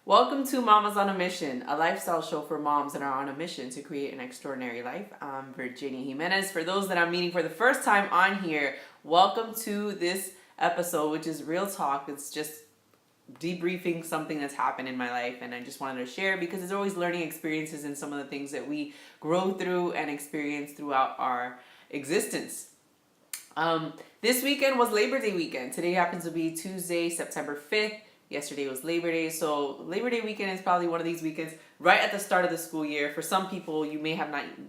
Welcome to Mamas on a Mission, a lifestyle show for moms that are on a mission to create an extraordinary life. I'm Virginia Jimenez. For those that I'm meeting for the first time on here, welcome to this episode, which is real talk. It's just debriefing something that's happened in my life, and I just wanted to share because there's always learning experiences in some of the things that we grow through and experience throughout our existence. This weekend was Labor Day weekend. Today happens to be Tuesday, September 5th. Yesterday was Labor Day, so Labor Day weekend is probably one of these weekends right at the start of the school year. For some people,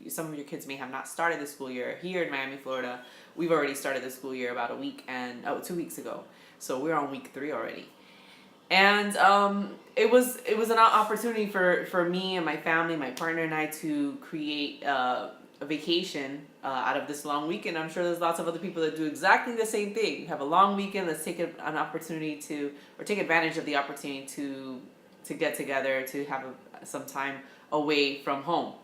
some of your kids may have not started the school year. Here in Miami, Florida, we've already started the school year about 2 weeks ago. So we're on week 3 already. And it was an opportunity for me and my family, my partner and I, to create a vacation out of this long weekend. I'm sure there's lots of other people that do exactly the same thing. You have a long weekend, let's take an opportunity take advantage of the opportunity to get together, to have some time away from home.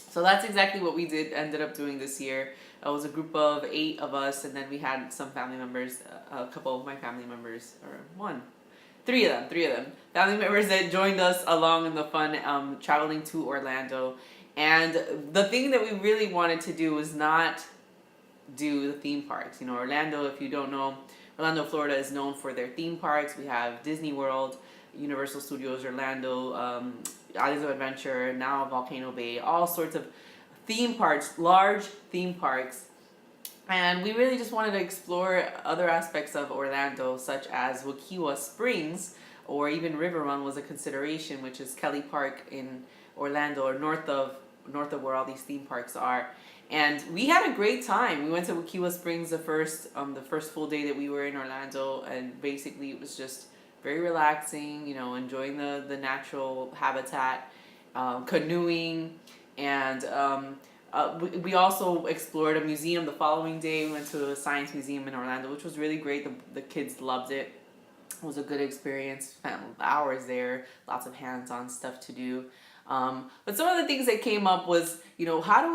So that's exactly what we ended up doing this year. It was a group of 8 of us, and then we had some family members, a couple of my family members, or three of them, family members that joined us along in the fun, traveling to Orlando. And the thing that we really wanted to do was not do the theme parks. You know, Orlando, if you don't know, Orlando, Florida is known for their theme parks. We have Disney World, Universal Studios Orlando, Islands of Adventure, now Volcano Bay, all sorts of theme parks, large theme parks. And we really just wanted to explore other aspects of Orlando, such as Wakiwa Springs, or even River Run was a consideration, which is Kelly Park in Orlando, or north of where all these theme parks are. And we had a great time. We went to Wakiwa Springs the first full day that we were in Orlando, and basically it was just very relaxing, you know, enjoying the natural habitat, canoeing, and we also explored a museum the following day. We went to a science museum in Orlando, which was really great. The kids loved it. It was a good experience. Spent hours there, lots of hands-on stuff to do. But some of the things that came up was, you know, how do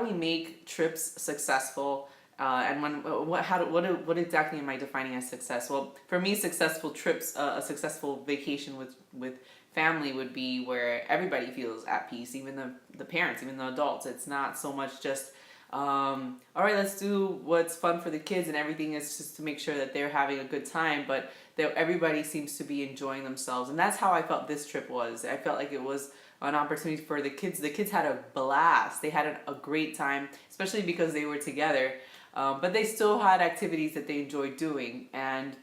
we make trips successful? And what exactly am I defining as success? Well, for me, successful trips, a successful vacation with family would be where everybody feels at peace, even the parents, even the adults. It's not so much just, all right, let's do what's fun for the kids and everything. Is just to make sure that they're having a good time, but that everybody seems to be enjoying themselves. And that's how I felt this trip was. I felt like it was an opportunity for the kids. The kids had a blast. They had a great time, especially because they were together. But they still had activities that they enjoyed doing. And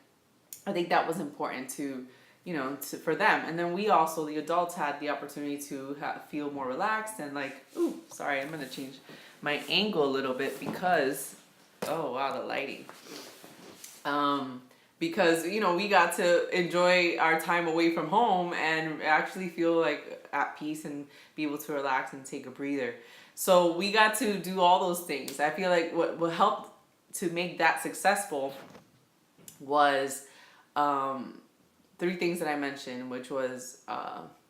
I think that was important for them. And then we also, the adults, had the opportunity to feel more relaxed and sorry, I'm going to change my angle a little bit because, oh wow, the lighting. Because, you know, we got to enjoy our time away from home and actually feel like at peace and be able to relax and take a breather. So we got to do all those things. I feel like what helped to make that successful was 3 things that I mentioned, which was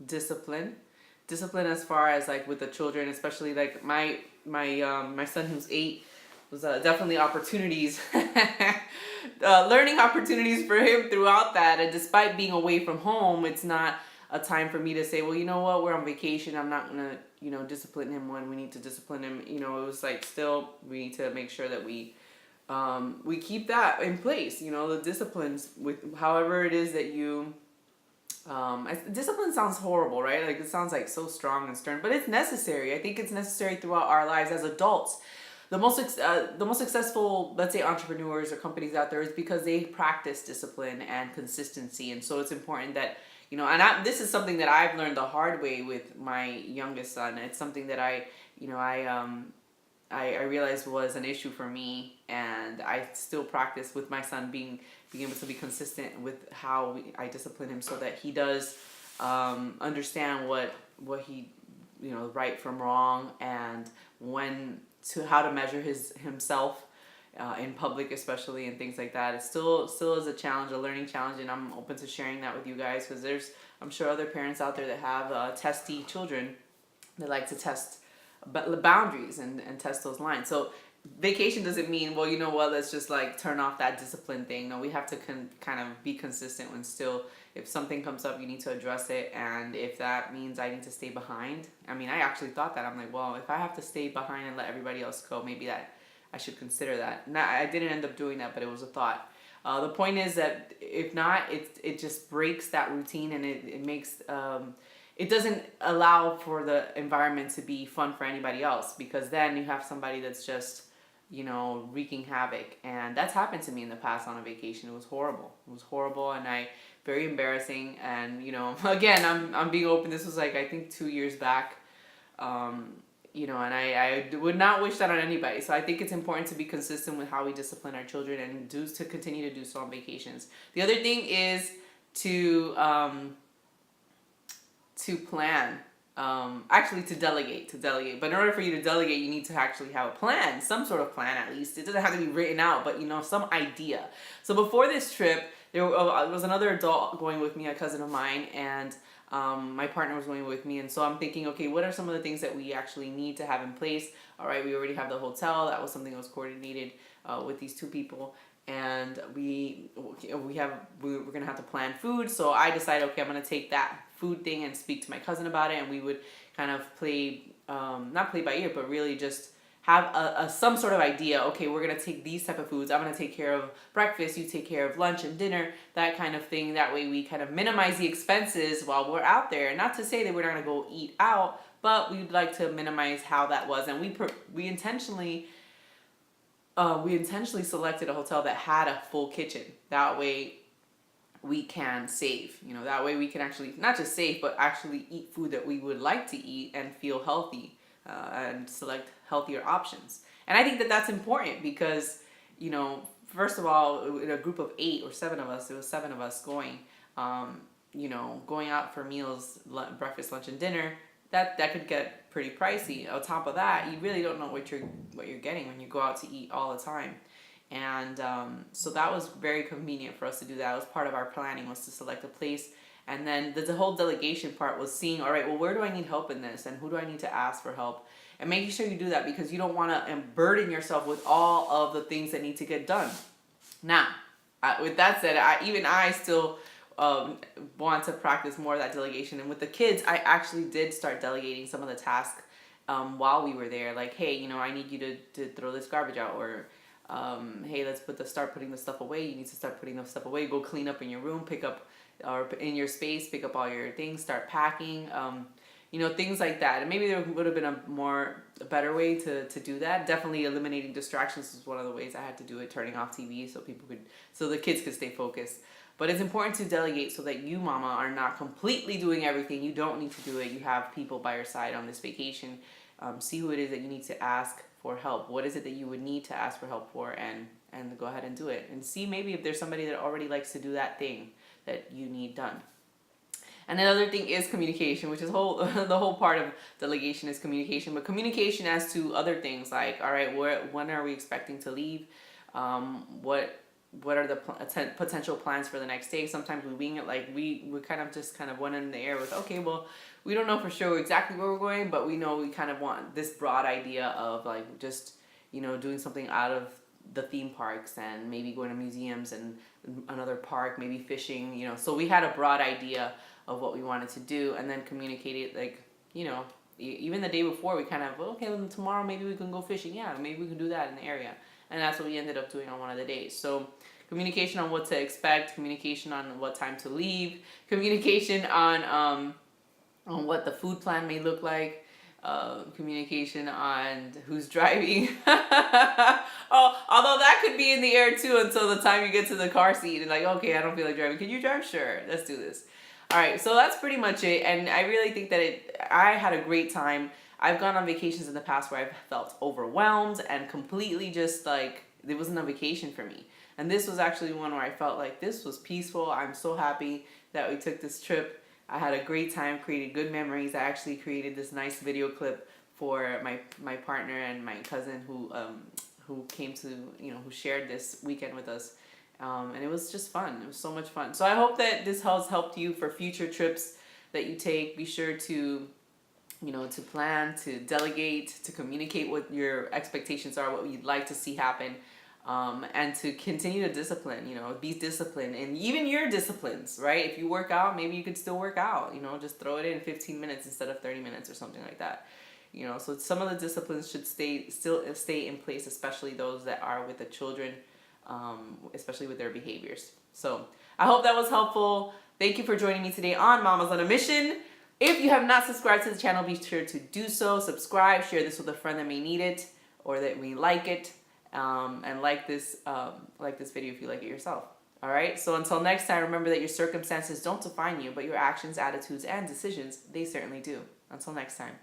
discipline as far as like with the children, especially like my son who's 8, was definitely opportunities, learning opportunities for him throughout that. And despite being away from home, it's not a time for me to say, well, you know what, we're on vacation, I'm not gonna, you know, discipline him when we need to discipline him. You know, it was like, still, we need to make sure that we keep that in place, you know, the disciplines with however it is that you, discipline sounds horrible, right? Like, it sounds like so strong and stern, but it's necessary. I think it's necessary throughout our lives as adults. The most successful, let's say, entrepreneurs or companies out there is because they practice discipline and consistency. And so it's important that, you know, and this is something that I've learned the hard way with my youngest son. It's something that I realized was an issue for me, and I still practice with my son being able to be consistent with how I discipline him so that he does understand what he, you know, right from wrong, and how to measure himself in public, especially, and things like that. It still is a challenge, a learning challenge, and I'm open to sharing that with you guys because I'm sure other parents out there that have testy children that like to test boundaries and test those lines. So vacation doesn't mean, well, you know what, let's just like turn off that discipline thing. No, we have to kind of be consistent when still, if something comes up, you need to address it. And if that means I need to stay behind, I mean, I actually thought that. I'm like, well, if I have to stay behind and let everybody else go, maybe that I should consider that. Now, I didn't end up doing that, but it was a thought. The point is that if not, it just breaks that routine, and it makes it doesn't allow for the environment to be fun for anybody else, because then you have somebody that's just, you know, wreaking havoc. And that's happened to me in the past on a vacation. It was horrible. It was horrible, and very embarrassing. And, you know, again, I'm being open. This was like, I think 2 years back. You know, and I would not wish that on anybody. So I think it's important to be consistent with how we discipline our children, and to continue to do so on vacations. The other thing is to plan, actually to delegate. But in order for you to delegate, you need to actually have a plan, some sort of plan at least. It doesn't have to be written out, but, you know, some idea. So before this trip, there was another adult going with me, a cousin of mine, and my partner was going with me. And so I'm thinking, okay, what are some of the things that we actually need to have in place? All right, we already have the hotel. That was something that was coordinated with these two people. And we're gonna have to plan food. So I decided, okay, I'm gonna take that food thing and speak to my cousin about it, and we would kind of play, not play by ear, but really just have some sort of idea. Okay, we're gonna take these type of foods. I'm gonna take care of breakfast. You take care of lunch and dinner, that kind of thing. That way we kind of minimize the expenses while we're out there. And not to say that we're not gonna go eat out, but we'd like to minimize how that was. And we intentionally selected a hotel that had a full kitchen. That way we can save. You know, that way we can actually not just save, but actually eat food that we would like to eat and feel healthy, and select healthier options. And I think that that's important because, you know, first of all, in a group of 8 or 7 of us, it was 7 of us going, you know, going out for meals, breakfast, lunch, and dinner, that could get pretty pricey. On top of that, you really don't know what you're getting when you go out to eat all the time. And so that was very convenient for us to do that. It was part of our planning, was to select a place. And then the whole delegation part was seeing, all right, well, where do I need help in this? And who do I need to ask for help? And making sure you do that, because you don't want to burden yourself with all of the things that need to get done. Now, with that said, I still want to practice more of that delegation. And with the kids, I actually did start delegating some of the tasks while we were there. Like, hey, you know, I need you to throw this garbage out, or hey, let's start putting the stuff away. You need to start putting the stuff away. Go clean up in your room, pick up, or in your space, pick up all your things, start packing. You know, things like that. And maybe there would have been a better way to do that. Definitely eliminating distractions was one of the ways I had to do it, turning off TV so the kids could stay focused. But it's important to delegate so that you, mama, are not completely doing everything. You don't need to do it. You have people by your side on this vacation. See who it is that you need to ask for help. What is it that you would need to ask for help for, and go ahead and do it. And see maybe if there's somebody that already likes to do that thing that you need done. And the other thing is communication, which is the whole part of delegation is communication. But communication as to other things, like, all right, when are we expecting to leave? What are the potential plans for the next day? Sometimes we wing it, like we kind of went in the air with, okay, well, we don't know for sure exactly where we're going, but we know we kind of want this broad idea of like just, you know, doing something out of the theme parks, and maybe going to museums and another park, maybe fishing, you know. So we had a broad idea of what we wanted to do, and then communicate it, like, you know, even the day before, we kind of, okay, well, tomorrow maybe we can go fishing. Yeah, maybe we can do that in the area. And that's what we ended up doing on one of the days. So communication on what to expect, communication on what time to leave, communication on what the food plan may look like, communication on who's driving. Oh, although that could be in the air too until the time you get to the car seat and like, okay, I don't feel like driving. Can you drive? Sure, let's do this. All right, so that's pretty much it. And I really think that I had a great time. I've gone on vacations in the past where I've felt overwhelmed and completely just like it wasn't a vacation for me. And this was actually one where I felt like this was peaceful. I'm so happy that we took this trip. I had a great time, created good memories. I actually created this nice video clip for my partner and my cousin who came to, you know, who shared this weekend with us. And it was just fun. It was so much fun. So I hope that this has helped you for future trips that you take. Be sure to, to plan, to delegate, to communicate what your expectations are, what you'd like to see happen, and to continue to discipline, be disciplined. And even your disciplines, right? If you work out, maybe you could still work out, just throw it in 15 minutes instead of 30 minutes or something like that. So some of the disciplines should still stay in place, especially those that are with the children, especially with their behaviors. So I hope that was helpful. Thank you for joining me today on Mamas on a Mission. If you have not subscribed to the channel, be sure to do so. Subscribe, share this with a friend that may need it or that may like it, and like this video if you like it yourself. All right. So until next time, remember that your circumstances don't define you, but your actions, attitudes, and decisions, they certainly do. Until next time.